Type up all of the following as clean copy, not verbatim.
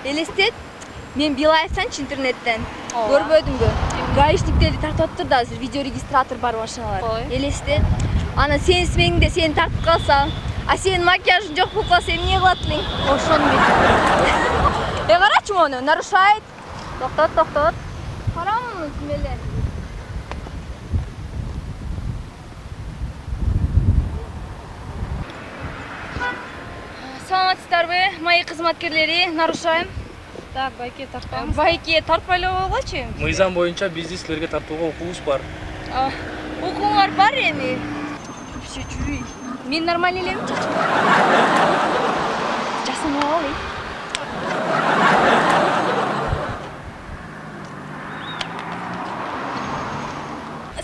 Элестет. Мен Билаевсанчы интернеттен. Көрбөдүңбү? Гаишниктерди тартып атыптыр да азыр, видео регистратор бар машиналар. Элестет. Ана сенин смениңде сени тартып калса, а сенин макияжың жок болуп калса эмне кылат элең? Ошону бек. Карачы мону, нарушает. Токтот. Карамын эле. Саламатсыздарбы, мои кызматкерлери, нарушаем. Так, байке тартпаңыз. Байке тартпайлы болгочу. Мыйзам боюнча бизди силерге тартууга укугубуз бар. Укуңар бар эми. Все жүрүй. Мен нормально элемин чачым. Жасанып алалы.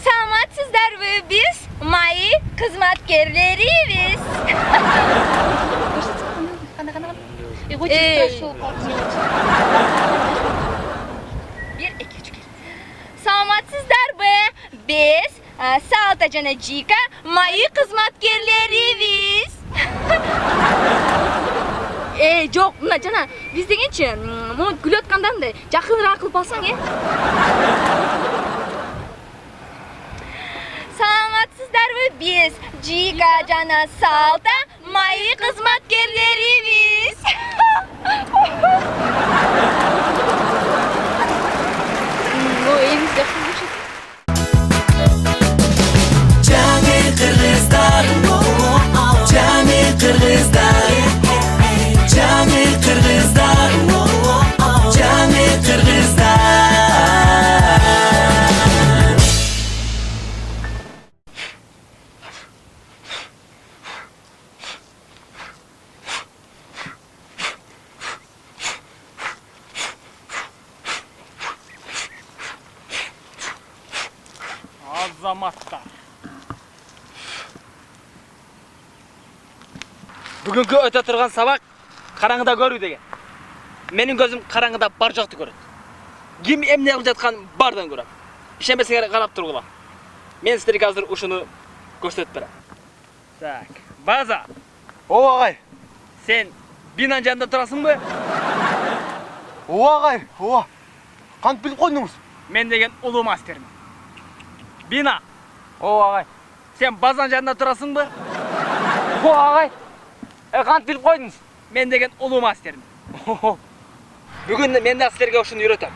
Саламатсыздарбы, биз мои кызматкерлерибиз. Bir, iki, üç, Саламатсыздарбы, биз Салта жана Жика мои кызматкерлерибиз. Жок, мына жана биз дегенчи, могу күлүп аткандан жакыныраак кылып алсаң, Саламатсыздарбы, биз Жика жана Салта мои кызматкерлерибиз. Азаматтар. Бүгүнкү өтө турган сабак караңгыда көрүү деген. Менин көзүм караңгыда бар жокты көрөт. Ким эмне кылып жатканын бардан көрөм. Ишенбесеңер карап тургула. Мен силерге азыр ушуну көрсөтүп берем. Так, База. О, агай. Сен бинанын жанында турасыңбы? О, агай. О. Кантип билип койдуңуз? Мен деген улуу мастермин. Бина. О, агай. Сен Базанын жанында турасыңбы? О, агай. Кантип билип койдуңуз? Мен деген улуу мастермин. Бүгүн мен да силерге ушуну үйрөтөм.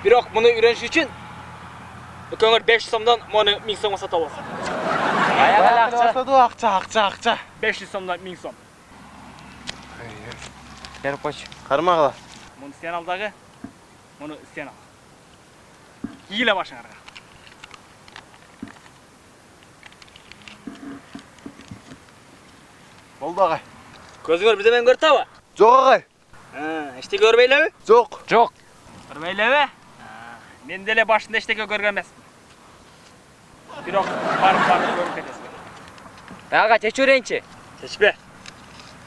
Бирок муну үйрөнүш үчүн экөөңөр 500 сомдон муну 1000 сомго сатып аласың. Акча. 500 сомдон 1000 сом. Берип койчу. Кармагыла. Муну сен ал дагы. Муну сен ал. Кийгиле башыңарга. Болду, агай. Көзүңөр бирдемени көрүп атабы? Жок, агай. Эчтеке көрбөйлөбү? Жок. Көрбөйлөбү? Мен деле башында эчтеке көргөн эмесмин. Бирок барып көрүп кетесиң. Агай, чечүүрейинчи. Чечпе.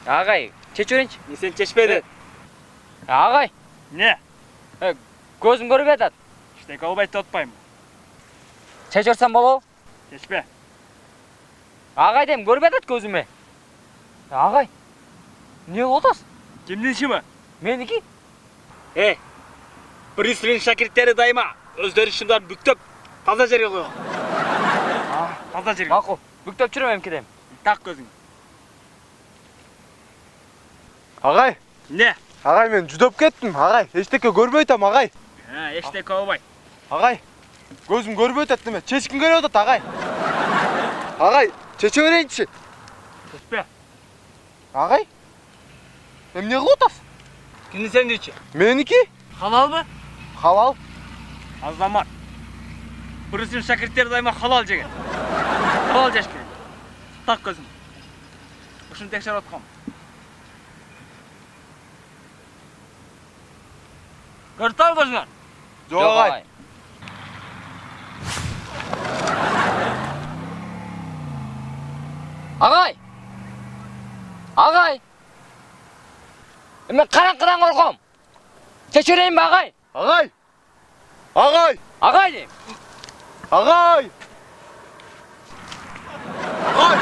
Агай, чечүүрейинчи. Мен сен чечпе дедим. Агай, Не? көзүм көрүп атат. Эчтеке кылбайт деп атпаймынбы? Чечөрсөм болобу? Чечпе. Агай дейм, көрүп атат көзүмө. Агай, эмне кылып атасың? Кимдин ишиби? Меники. Брюслин шакирттери дайыма өздөрүнүн шымдарын бүктөп, таза жерге койгон. Таза жерге. Макул, бүктөп жүрөм эмкидем. Так көзүң. Агай. Не? Агай, мен жүдөп кеттим. Агай, эчтеке көрбөй атам, агай. Эчтеке кылбайт. Агай. Көзүм көрбөй атат неме? Чечкин көрүп атат, агай. Агай, чече берейинчи. Чечпе. Агай. Эмне кылып атасың? Кимдин сендичи? Меники? Халалбы? Халал. Азамат. Брюслин шакирттери дайыма халал жеген. Халал жеш керек. Так көзүң. Ушуну текшерип аткам. Көрүп атабы көзүңөр? Жок, агай. Агай! Агай! Мен караңгыдан корком. Чечөрейинби агай? Агай. Агай. Агай дейм. Агай. Агай.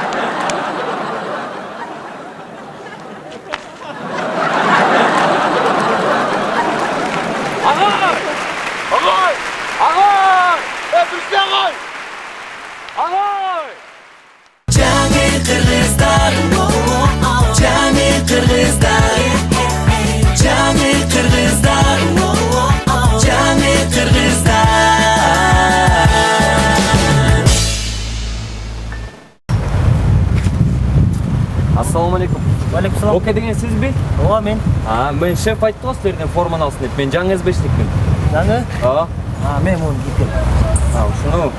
Оке деген сизби? Ооба мен. Мен шеф айтты го силерден форманы алсын деп. Мен жаңы эсбешникмин. Жаңы? Ооба. Мен муну кийип келем. Ушуну.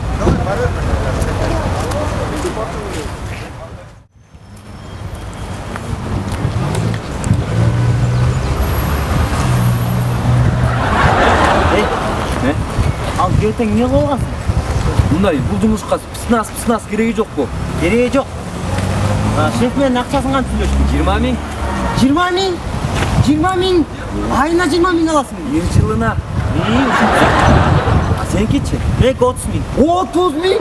Ал кебетең эмне кылып алгансың? Мындай бул жумушка пыснас кереги жокпу? Кереги жок. Шеф менен акчасын канча төлөштүң? 20 миң. 20 миң? 20 миң? Айына 20 миң аласың. Бир жылына. Сенкичи? Мен 30 миң. 30 миң?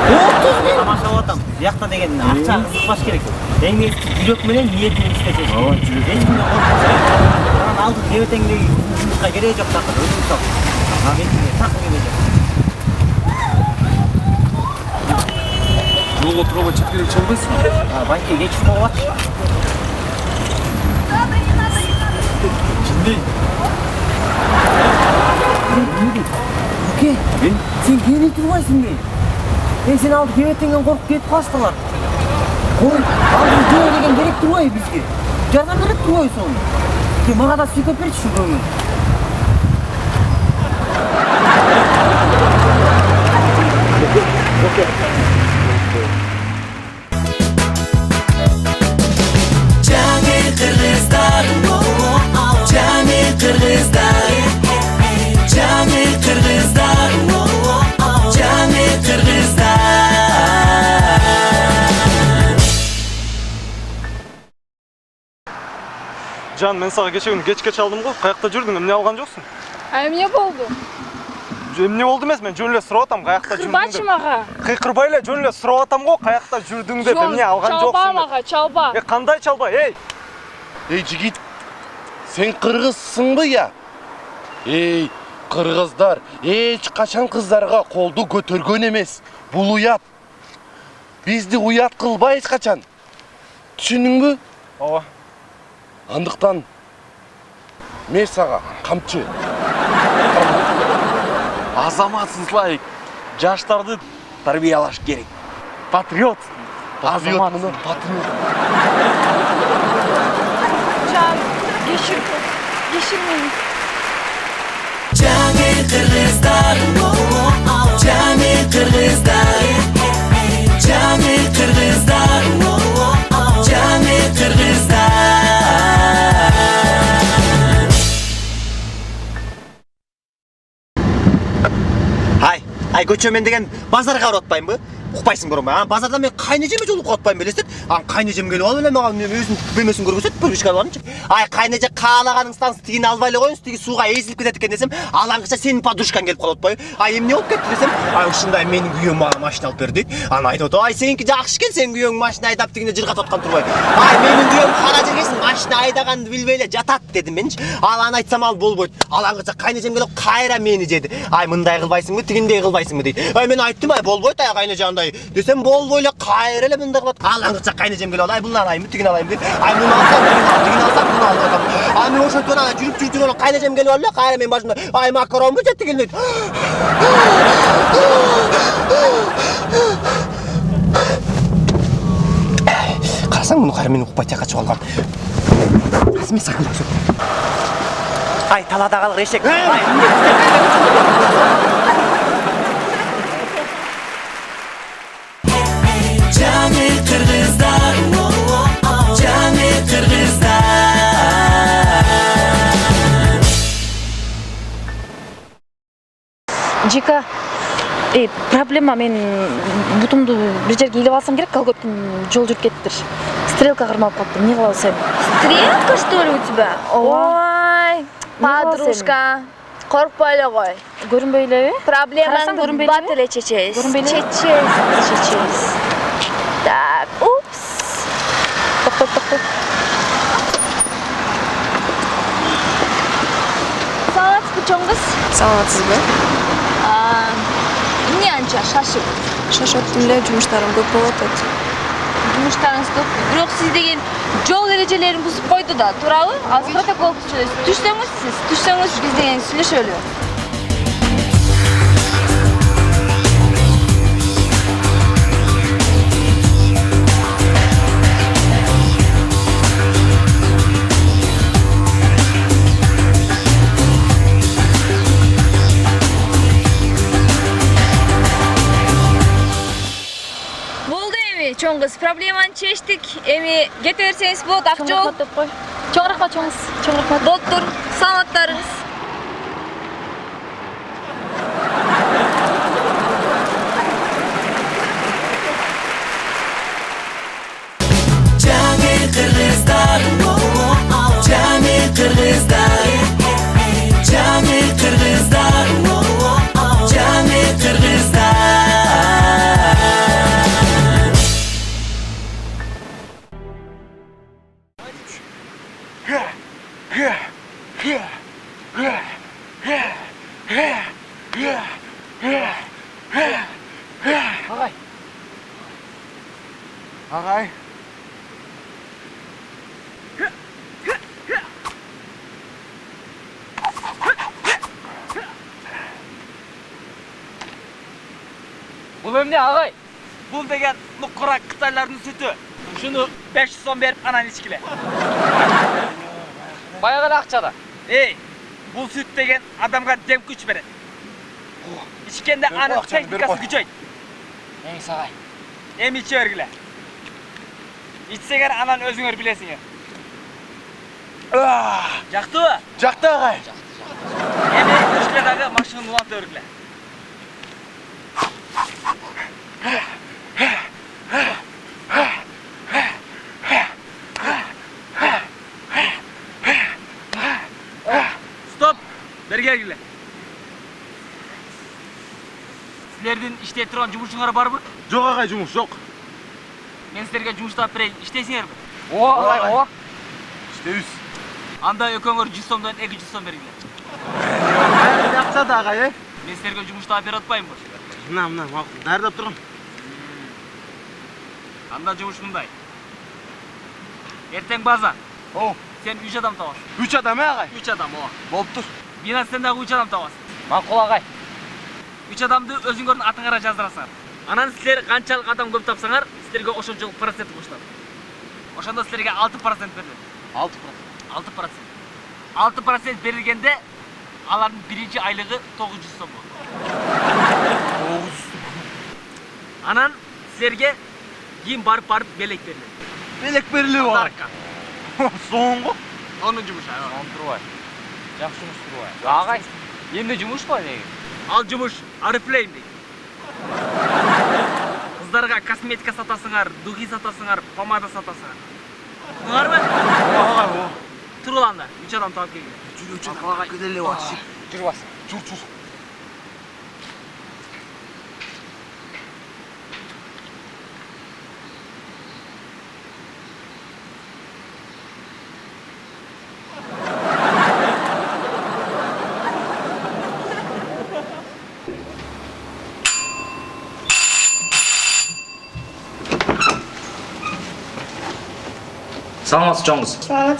30 миң? Тамашалап атам. Биякта деген акча ызыкпаш керек. Эң негизи жүрөк менен ниетиңди иштешең. Ооба, жүрөк. Эч кимден коркпошоң. Анан алдын кебетеңдеги жумушка кереги жок такыр. Өзүң тап. Мен такыр кереги жок. Жолға тұруға четкерек чалбайсың? Банкке кечип болуп атчы. Жиндей. Оке, сен келе турбайсың бе? Сен алды кебетеңден коркуп кетип калыштырлар. Кой, алды жөө деген керек турбайбы бизге? Жардам берип турбайбы сону? Мага да сүйкөп берчи ушу көңүл. Жан, мен сага кече күнү кечке чалдым го. Каякта жүрдүң? Эмне алган жоксуң? Эмне болду? Эмне болду эмес, мен жөн эле сурап атам, каякта жүрдүң деп. Кырбачы мага. Кыйкырбай эле жөн эле сурап атам го, каякта жүрдүң деп, эмне алган жоксуң? Чалба мага, чалба. Кандай чалба, эй? Эй, жигит, сен кыргызсыңбы я? Эй, кыргыздар, эч качан кыздарга колду көтөргөн эмес. Бул уят. Бизди уят кылбай эч качан. Түшүндүңбү? Ооба. Андыктан мен сага камчы. Азаматсызлайык. Жаштарды тарбиялаш керек. Патриот. Патриот муну патриот. Жан, кечир мени. Жаңы кыргыздар, жаңы кыргыздар, жаңы кыргыздар, жаңы кыргыздар. Ай, көчөмен деген базарга барып атпаймынбы? Укпайсың көрмөй. Базарда мен кайнежеме жолугуп атпаймын белесиз? Кайнежем келип алып эле мага өзүнүн бөлмөсүн көргөзөт, пробишка алганчы. Ай, кайнеже каалаганың станс тигини албай эле коюңуз, тиги сууга эзилип кетет экен десем, алаңгыча сенин подружкаң келип калып атпайбы? Ай, эмне болуп кетти десем, ай, ушундай менин күйөөм мага машина алып берди. Аны айтып атып, ай, сеники жакшы экен, сенин күйөөң машина айдап тигине жыргатып аткан турбай. Ай, менин күйөөм кара жегесин машина айдаганды билбей эле жатат дедим менчи. Ал аны айтсам ал болбойт. Алаңгыча кайнежем келип кайра мени жеди. Ай, мындай кылбайсыңбы, тигиндей кылбайсыңбы дейт. Ай, мен айттым, ай, болбойт, ай, кайнеже андай десем болбой эле кайра эле мындай кылат. Алаңгыча кайнежем келип ай, буну алайынбы, тигини алайынбы дейт. Ай, муну алсам, тигини алсам, буну алып атам. Ай, мен ошентип ана жүрүп кайнежем келип алып эле кайра менин башымда, ай, макаронбу жеп тигини дейт. Карасаң, муну кайра мени укпай тияка чыгып алган. Мен сакын көрсөт. Ай, талада калыр эшек. Жаңы кыргыздар, жаңы кыргыздар. Жика, проблема мен бутумду бир жерге илип алсам керек, колготкин жол жүрүп кетиптир. Стрелка кармалып калыптыр. Эмне кылалы сен? Стрелка, что ли, у тебя? Ой, Подружка, коркпой эле кой. Көрүнбөй элеби? Проблемаңды бат эле чечебиз. Чечебиз. Так, упс. Токтот. Саламатсызбы, чоң кыз? Саламатсызбы? Эмне анча шашып? Шашаттым эле, жумуштарым көп болуп атат. Жумуштарыңыз көп. Бирок сиз деген жол эрежелерин бузуп койду да, туурабы? Азыр протокол түзөбүз. Түшсөңүз биз деген сүйлөшөлү. чоң кыз, проблеманы чечтик. Эми кете берсеңиз болот, ак Чоң жол. рахмат деп кой. Чоң рахмат чоңуз. Чоң рахмат. Болуптур. Саламаттарыңыз. Жаңы кыргыздар, жаңы кыргыздар, жаңы кыргыздар, жаңы кыргыздар. Агай. Ағай. Бул эмне агай? Бул деген мукура Кытайлардын сүтү. Шуну 500 сом берип анан ичкиле. Баягы эле акчада. Эй, бул сүт деген адамга дем күч берет. Ичкенде анын техникасы күчөйт. Эңиз агай. Эми иче бергиле. Ичсеңер анан өзүңөр билесиңер. Жактыбы? Жақты ағай. Эми ичкиле дагы машинаны уланта бергиле. Стоп! Бери келгиле. Силердин иштей турган жумушуңар барбы? Жоқ ағай, жұмыс жоқ. Мен силерге жумуш таап берейин, иштейсиңерби? О, агай, о. Істейбіз. Анда экөөңөр 100 сомдон 200 сом бергиле. Баяғы ақшады ағай, Мен силерге жумуш таап бере атпаймынбы? Мына, мақұл. Дәрдап тұрғын. Анда жумуш мындай. Эртең базар. О, Сен 3 адам табасың. 3 адам ағай. 3 адам, ооба. Болып тұр. Бина сен дагы 3 адам табасың. Макул агай. 3 адамды өзүңөрдүн атыңара жаздырасыңар. Анан силер канчалык адам көп тапсаңар, силерге ошончолук процент кошулат. Ошондо силерге 6% берилет. 6%. 6%. 6% берилгенде алардын биринчи айлыгы 900 сом болот. Анан силерге кийин барып белек берилет. Белек берілі бар. Подарка. Соңғы. Онун жумушу. Турбай. Жакшы жумуш турбай. Агай, эмне жумуш бар неге? Ал жумуш Арифлейм дейт. Кыздарга косметика сатасыңар, духи сатасыңар, помада сатасыңар. Туңарбы? Ағай, о. Туруп анда, 3 адам таап келгиле. Жүрі үшін ағай. Көделі бар. Жүрүп бас. Жүр. Саламатсыз чоңуз.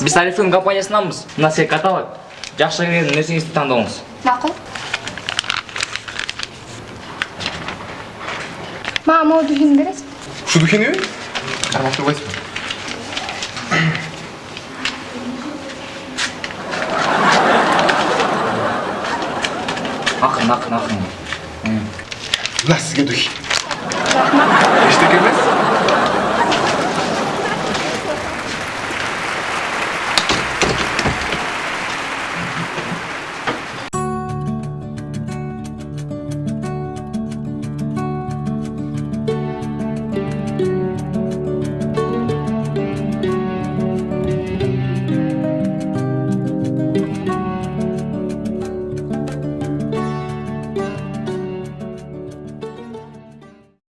Биз Арифлейм компаниясынанбыз. Мына силерге каталог. Жакшы көргөн нерсеңизди тандооңуз. Макул. Мама, могу духин бересиз? Şu dükkanı? Karmaştır bayız. Акын. Ulan sizge dükkan. Рахмат. Eşte gelmez.